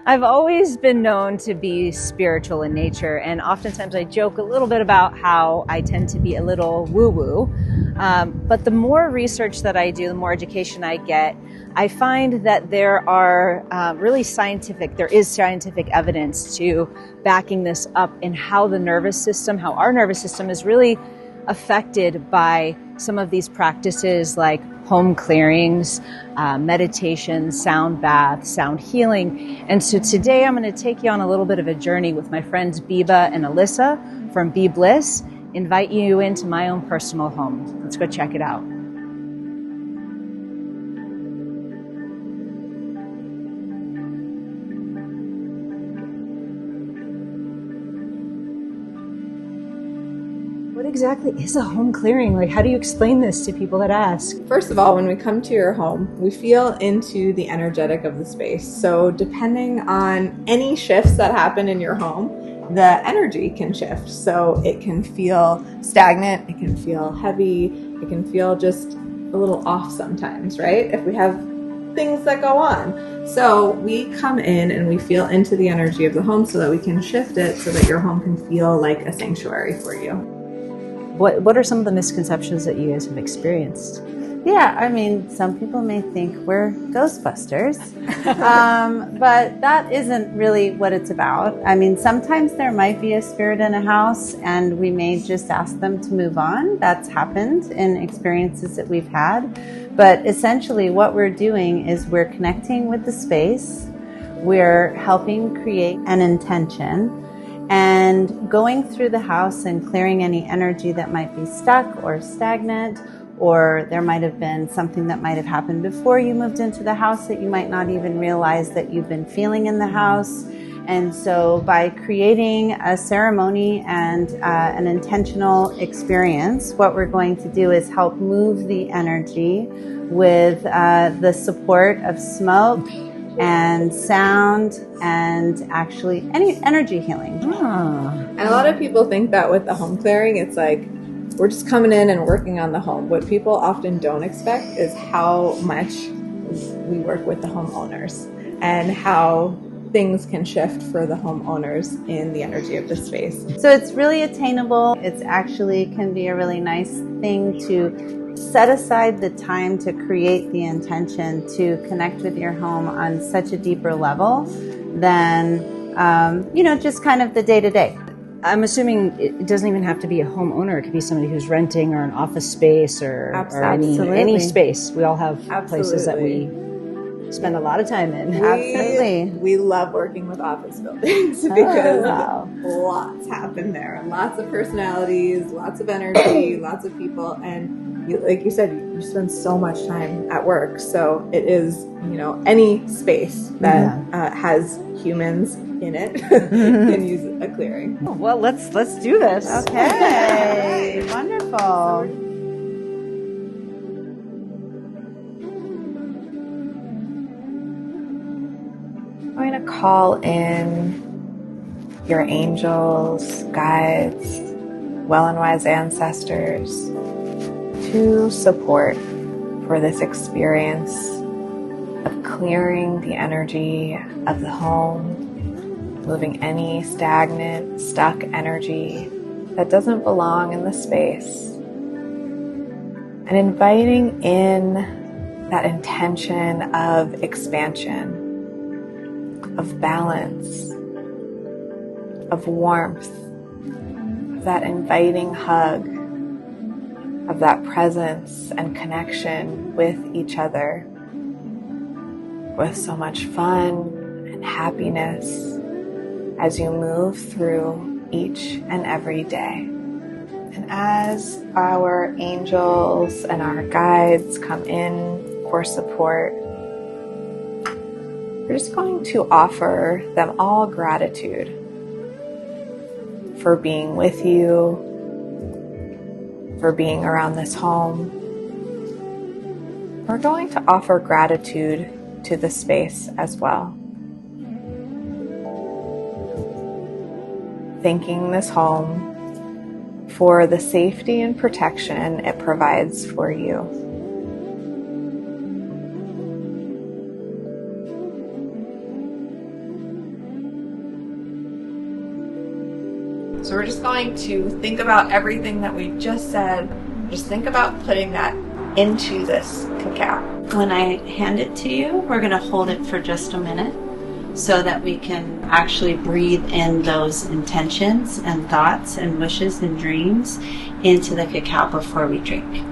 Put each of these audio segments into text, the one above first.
I've always been known to be spiritual in nature, and oftentimes I joke a little bit about how I tend to be a little woo-woo. But the more research that I do, the more education I get, I find that there is scientific evidence to backing this up in how our nervous system is really affected by some of these practices like home clearings, meditation, sound bath, sound healing. And so today I'm going to take you on a little bit of a journey with my friends Biba and Alyssa from Be Blyss, invite you into my own personal home. Let's go check it out. What exactly is a home clearing? Like, how do you explain this to people that ask? First of all, when we come to your home, we feel into the energetic of the space. So depending on any shifts that happen in your home, the energy can shift. So it can feel stagnant, it can feel heavy, it can feel just a little off sometimes, right? If we have things that go on. So we come in and we feel into the energy of the home so that we can shift it so that your home can feel like a sanctuary for you. What are some of the misconceptions that you guys have experienced? Yeah, I mean, some people may think we're Ghostbusters, but that isn't really what it's about. I mean, sometimes there might be a spirit in a house and we may just ask them to move on. That's happened in experiences that we've had. But essentially what we're doing is we're connecting with the space, we're helping create an intention, and going through the house and clearing any energy that might be stuck or stagnant, or there might have been something that might have happened before you moved into the house that you might not even realize that you've been feeling in the house. And so by creating a ceremony and an intentional experience, what we're going to do is help move the energy with the support of smoke and sound and actually any energy healing. And a lot of people think that with the home clearing, it's like we're just coming in and working on the home. What people often don't expect is how much we work with the homeowners and how things can shift for the homeowners in the energy of the space. So it's really attainable. It's actually can be a really nice thing to set aside the time to create the intention to connect with your home on such a deeper level than, just kind of the day-to-day. I'm assuming it doesn't even have to be a homeowner. It could be somebody who's renting or an office space or any space. We all have places that we spend a lot of time in. Absolutely. We love working with office buildings because lots happen there. Lots of personalities, lots of energy, lots of people. And like you said, you spend so much time at work. So it is, any space that has humans in it can use a clearing. Oh, well, let's do this. Okay. Wonderful. I'm going to call in your angels, guides, well and wise ancestors to support for this experience of clearing the energy of the home, moving any stagnant, stuck energy that doesn't belong in the space, and inviting in that intention of expansion, of balance, of warmth, of that inviting hug, of that presence and connection with each other, with so much fun and happiness as you move through each and every day. And as our angels and our guides come in for support, we're just going to offer them all gratitude for being with you, for being around this home. We're going to offer gratitude to the space as well. Thanking this home for the safety and protection it provides for you. So we're just going to think about everything that we just said. Just think about putting that into this cacao. When I hand it to you, we're going to hold it for just a minute so that we can actually breathe in those intentions and thoughts and wishes and dreams into the cacao before we drink.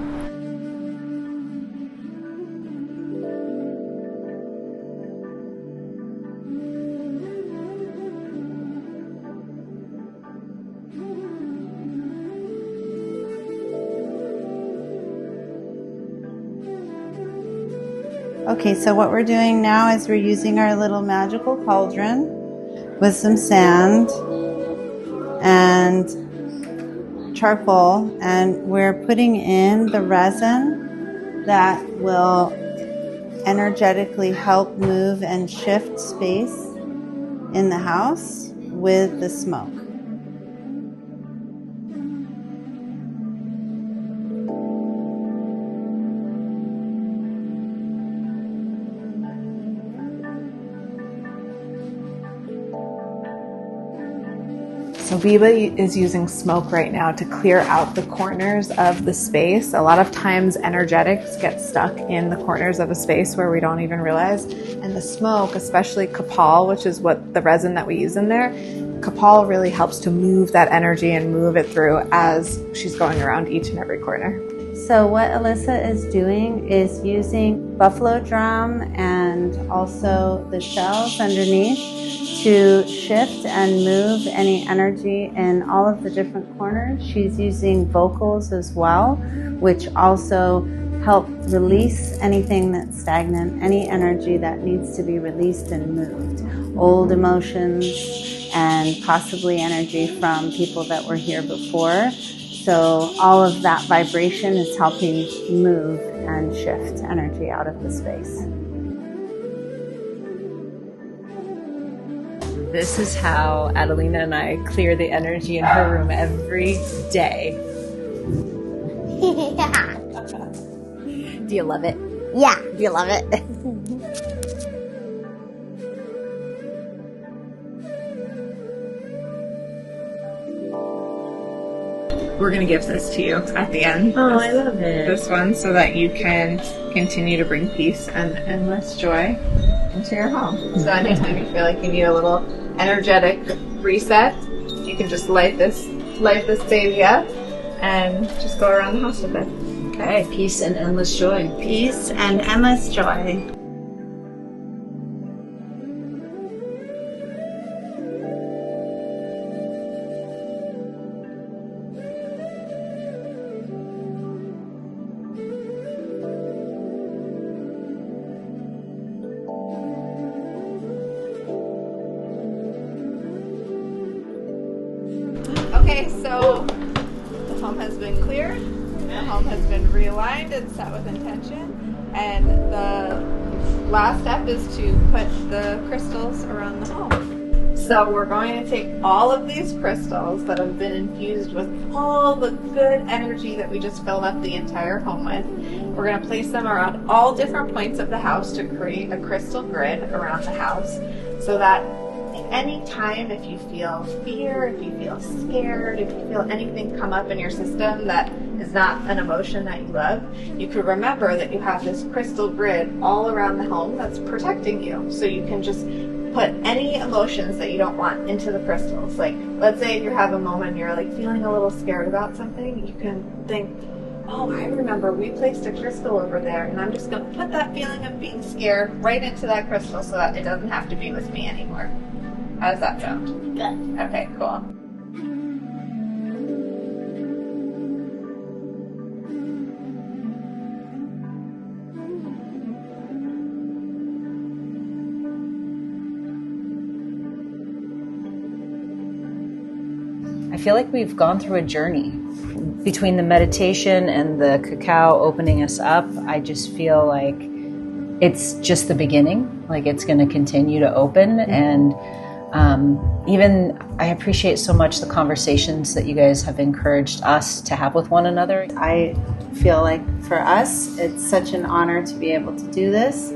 Okay, so what we're doing now is we're using our little magical cauldron with some sand and charcoal, and we're putting in the resin that will energetically help move and shift space in the house with the smoke. So Biba is using smoke right now to clear out the corners of the space. A lot of times energetics get stuck in the corners of a space where we don't even realize. And the smoke, especially copal, which is what the resin that we use in there, copal really helps to move that energy and move it through as she's going around each and every corner. So what Alyssa is doing is using buffalo drum and also the shells underneath to shift and move any energy in all of the different corners. She's using vocals as well, which also help release anything that's stagnant, any energy that needs to be released and moved. Old emotions and possibly energy from people that were here before. So all of that vibration is helping move and shift energy out of the space. This is how Adelina and I clear the energy in her room every day. Yeah. Do you love it? Yeah. Do you love it? We're going to give this to you at the end. Oh, I love it. This one, so that you can continue to bring peace and endless joy into your home. So anytime you feel like you need a little energetic reset, you can just light this baby up and just go around the house with it. Okay, peace and endless joy. Peace and endless joy. Okay, so the home has been cleared, the home has been realigned and set with intention, and the last step is to put the crystals around the home. So we're going to take all of these crystals that have been infused with all the good energy that we just filled up the entire home with. We're going to place them around all different points of the house to create a crystal grid around the house, so that any time if you feel fear, if you feel scared, if you feel anything come up in your system that is not an emotion that you love, you could remember that you have this crystal grid all around the home that's protecting you. So you can just put any emotions that you don't want into the crystals. Like, let's say if you have a moment and you're like feeling a little scared about something, you can think, oh, I remember we placed a crystal over there, and I'm just going to put that feeling of being scared right into that crystal so that it doesn't have to be with me anymore. How does that sound? Good. Okay, cool. I feel like we've gone through a journey. Between the meditation and the cacao opening us up, I just feel like it's just the beginning. Like it's going to continue to open. And even I appreciate so much the conversations that you guys have encouraged us to have with one another. I feel like for us, it's such an honor to be able to do this.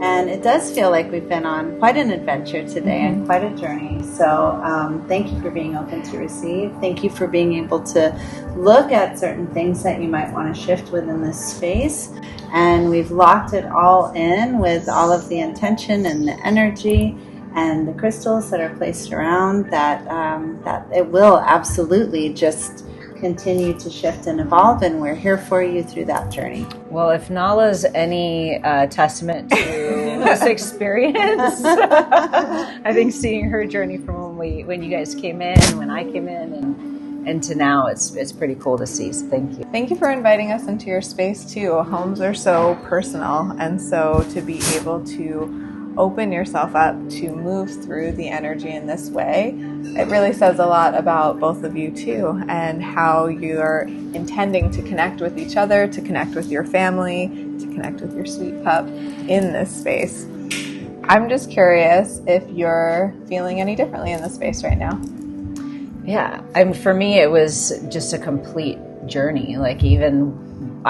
And it does feel like we've been on quite an adventure today and quite a journey. So thank you for being open to receive. Thank you for being able to look at certain things that you might want to shift within this space. And we've locked it all in with all of the intention and the energy and the crystals that are placed around that it will absolutely just continue to shift and evolve, and we're here for you through that journey. Well, if Nala's any testament to this experience, I think seeing her journey from when you guys came in, when I came in, and to now, it's pretty cool to see. So thank you. Thank you for inviting us into your space too. Homes are so personal, and so to be able to open yourself up to move through the energy in this way, it really says a lot about both of you too, and how you're intending to connect with each other, to connect with your family, to connect with your sweet pup in this space. I'm just curious if you're feeling any differently in this space right now. Yeah, for me, it was just a complete journey. Like, even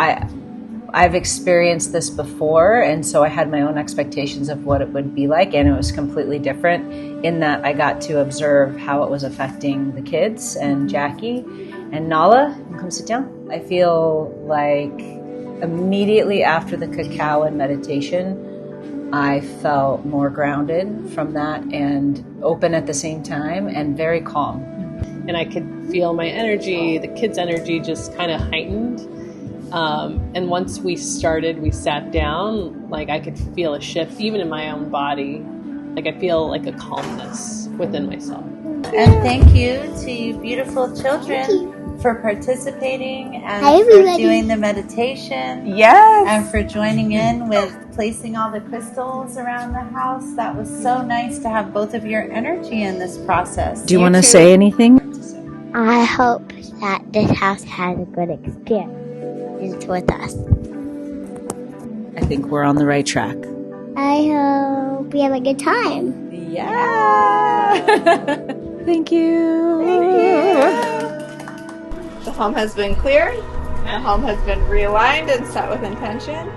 I've experienced this before, and so I had my own expectations of what it would be like, and it was completely different in that I got to observe how it was affecting the kids and Jackie and Nala. Come sit down. I feel like immediately after the cacao and meditation, I felt more grounded from that and open at the same time and very calm. And I could feel my energy, the kids' energy just kind of heightened. And once we sat down, like I could feel a shift even in my own body. Like I feel like a calmness within myself. And thank you to you beautiful children for participating and for doing the meditation. Yes. And for joining in with placing all the crystals around the house. That was so nice to have both of your energy in this process. Do you want to say anything? I hope that this house has a good experience with us. I think we're on the right track. I hope we have a good time. Yeah. Thank you. The home has been cleared. The home has been realigned and set with intention.